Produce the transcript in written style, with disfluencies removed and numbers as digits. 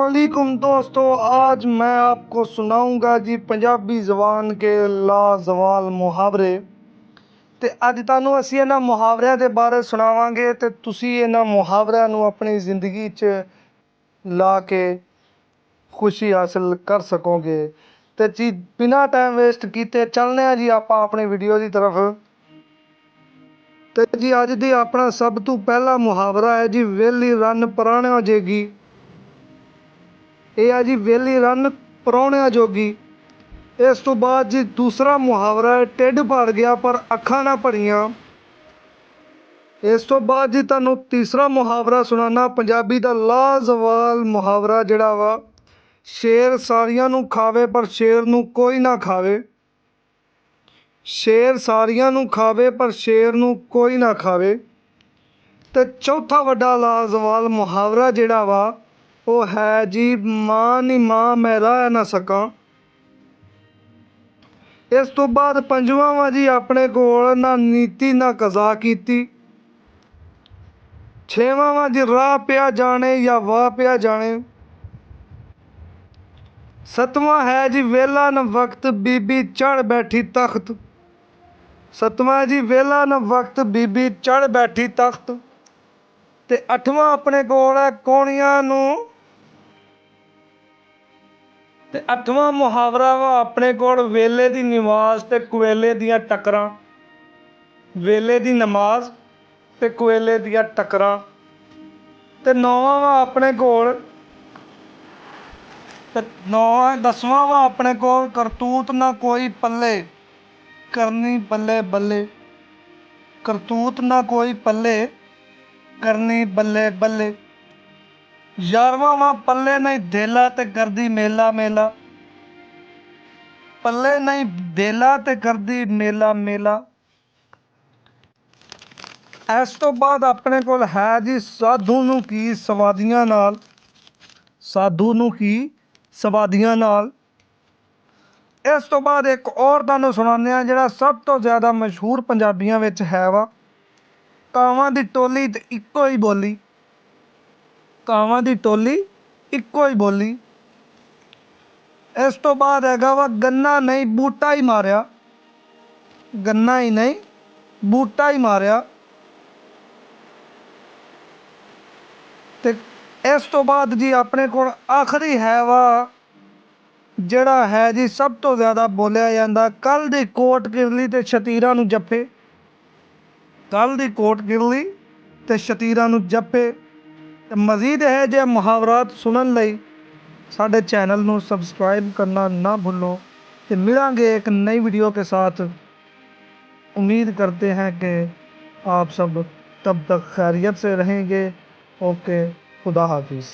अस्सलामुअलैकुम दोस्तों, आज मैं आपको सुनाऊंगा जी पंजाबी ज़बान के लाजवाल मुहावरे। ਤੇ ਅੱਜ ਤੁਹਾਨੂੰ ਅਸੀਂ ਇਹਨਾਂ ਮੁਹਾਵਰਿਆਂ ਦੇ ਬਾਰੇ ਸੁਣਾਵਾਂਗੇ ਤੇ ਤੁਸੀਂ ਇਹਨਾਂ ਮੁਹਾਵਰਿਆਂ ਨੂੰ ਆਪਣੀ ਜ਼ਿੰਦਗੀ 'ਚ ਲਾ ਕੇ ਖੁਸ਼ੀ ਹਾਸਲ ਕਰ ਸਕੋਗੇ। ਤੇ ਜੀ ਬਿਨਾਂ ਟਾਈਮ ਵੇਸਟ ਕੀਤੇ ਚੱਲਦੇ ਹਾਂ ਜੀ ਆਪਾਂ ਆਪਣੀ ਵੀਡੀਓ ਦੀ ਤਰਫ। ਤੇ ਜੀ ਅੱਜ ਦੀ ਆਪਣਾ ਸਭ ਤੋਂ ਪਹਿਲਾ ਮੁਹਾਵਰਾ ਹੈ ਜੀ ਵਿਹਲੀ ਰੰਨ ਪ੍ਰਾਹੁਣਿਆਂ ਜੋਗੀ। ਇਹ ਹੈ ਜੀ ਵਿਹਲੀ ਰੰਨ ਪ੍ਰਾਹੁਣਿਆਂ ਜੋਗੀ। ਇਸ ਤੋਂ ਬਾਅਦ ਜੀ ਦੂਸਰਾ ਮੁਹਾਵਰਾ ਹੈ ਢਿੱਡ ਭਰ ਗਿਆ ਪਰ ਅੱਖਾਂ ਨਾ ਭਰੀਆਂ। ਇਸ ਤੋਂ ਬਾਅਦ ਜੀ ਤੁਹਾਨੂੰ ਤੀਸਰਾ ਮੁਹਾਵਰਾ ਸੁਣਾਉਣਾ, ਪੰਜਾਬੀ ਦਾ ਲਾਜਵਾਬ ਮੁਹਾਵਰਾ ਜਿਹੜਾ ਵਾ, ਸ਼ੇਰ ਸਾਰੀਆਂ ਨੂੰ ਖਾਵੇ ਪਰ ਸ਼ੇਰ ਨੂੰ ਕੋਈ ਨਾ ਖਾਵੇ। ਸ਼ੇਰ ਸਾਰੀਆਂ ਨੂੰ ਖਾਵੇ ਪਰ ਸ਼ੇਰ ਨੂੰ ਕੋਈ ਨਾ ਖਾਵੇ। ਤੇ ਚੌਥਾ ਵੱਡਾ ਲਾਜਵਾਬ ਮੁਹਾਵਰਾ ਜਿਹੜਾ ਵਾ ਉਹ ਹੈ ਜੀ ਮਾਂ ਨੀ ਮਾਂ ਮੈਂ ਰਹਿ ਨਾ ਸਕਾਂ। ਇਸ ਤੋਂ ਬਾਅਦ ਪੰਜਵਾਂ ਵਾ ਜੀ ਆਪਣੇ ਕੋਲ ਨਾ ਨੀਤੀ ਨਾ ਕਜ਼ਾ ਕੀਤੀ। ਛੇਵਾਂ ਵਾ ਜੀ ਰਾਹ ਪਿਆ ਜਾਣੇ ਜਾਂ ਵਾਹ ਪਿਆ ਜਾਣੇ। ਸੱਤਵਾਂ ਹੈ ਜੀ ਵੇਲਾ ਨ ਵਕਤ ਬੀਬੀ ਚੜ੍ਹ ਬੈਠੀ ਤਖਤ। ਸੱਤਵਾਂ ਜੀ ਵੇਲਾ ਨ ਵਕਤ ਬੀਬੀ ਚੜ੍ਹ ਬੈਠੀ ਤਖਤ। ਤੇ ਅੱਠਵਾਂ ਆਪਣੇ ਕੋਲ ਹੈ ਕੌਣੀਆਂ ਨੂੰ। ਤੇ ਅੱਠਵਾਂ ਮੁਹਾਵਰਾ ਵਾ ਆਪਣੇ ਕੋਲ ਵੇਲੇ ਦੀ ਨਮਾਜ਼ ਤੇ ਕੁਵੇਲੇ ਦੀਆਂ ਟੱਕਰਾਂ। ਵੇਲੇ ਦੀ ਨਮਾਜ਼ ਤੇ ਕੁਵੇਲੇ ਦੀਆਂ ਟੱਕਰਾਂ। ਤੇ ਨੌਵਾਂ ਵਾ ਆਪਣੇ ਕੋਲ ਦਸਵਾਂ ਵਾ ਆਪਣੇ ਕੋਲ ਕਰਤੂਤ ਨਾ ਕੋਈ ਪੱਲੇ ਕਰਨੀ ਬੱਲੇ ਬੱਲੇ। ਕਰਤੂਤ ਨਾ ਕੋਈ ਪੱਲੇ ਕਰਨੀ ਬੱਲੇ ਬੱਲੇ। 11ਵਾਂ ਵਾ ਪੱਲੇ ਨਹੀਂ ਦੇਲਾ ਤੇ ਕਰਦੀ ਮੇਲਾ ਮੇਲਾ। ਪੱਲੇ ਨਹੀਂ ਦੇਲਾ ਤੇ ਕਰਦੀ ਮੇਲਾ ਮੇਲਾ। ਇਸ ਤੋਂ ਬਾਅਦ ਆਪਣੇ ਕੋਲ ਹੈ ਜੀ ਸਾਧੂ ਨੂੰ ਕੀ ਸਵਾਦੀਆਂ ਨਾਲ। ਸਾਧੂ ਨੂੰ ਕੀ ਸਵਾਦੀਆਂ ਨਾਲ। ਇਸ ਤੋਂ ਬਾਅਦ ਇੱਕ ਹੋਰ ਤੁਹਾਨੂੰ ਸੁਣਾਉਂਦੇ ਹਾਂ ਜਿਹੜਾ ਸਭ ਤੋਂ ਜ਼ਿਆਦਾ ਮਸ਼ਹੂਰ ਪੰਜਾਬੀਆਂ ਵਿੱਚ ਹੈ ਵਾ, ਕਾਵਾਂ ਦੀ ਟੋਲੀ ਤੇ ਇੱਕੋ ਹੀ ਬੋਲੀ। ਕਾਵਾਂ ਦੀ ਟੋਲੀ ਇੱਕੋ ਹੀ ਬੋਲੀ। ਇਸ ਤੋਂ ਬਾਅਦ ਹੈਗਾ ਵਾ ਗੰਨਾ ਨਹੀਂ ਬੂਟਾ ਹੀ ਮਾਰਿਆ। ਗੰਨਾ ਹੀ ਨਹੀਂ ਬੂਟਾ ਹੀ ਮਾਰਿਆ। ਤੇ ਇਸ ਤੋਂ ਬਾਅਦ ਜੀ ਆਪਣੇ ਕੋਲ ਆਖਰੀ ਹੈ ਵਾ ਜਿਹੜਾ ਹੈ ਜੀ ਸਭ ਤੋਂ ਜ਼ਿਆਦਾ ਬੋਲਿਆ ਜਾਂਦਾ, ਕੱਲ੍ਹ ਦੀ ਕੋਟ ਕਿਰਲੀ ਤੇ ਸ਼ਤੀਰਾਂ ਨੂੰ ਜੱਫੇ। ਕੱਲ੍ਹ ਦੀ ਕੋਟ ਕਿਰਲੀ ਤੇ ਸ਼ਤੀਰਾਂ ਨੂੰ ਜੱਫੇ। ਤੇ ਮਜ਼ੀਦ ਇਹੋ ਜਿਹੇ ਮੁਹਾਵਰਾਤ ਸੁਣਨ ਲਈ ਸਾਡੇ ਚੈਨਲ ਨੂੰ ਸਬਸਕ੍ਰਾइब करना ना भूलो। तो मिलेंगे एक नई वीडियो के साथ। उम्मीद करते हैं कि आप सब तब तक खैरियत से रहेंगे। ओके, खुदा हाफिज़।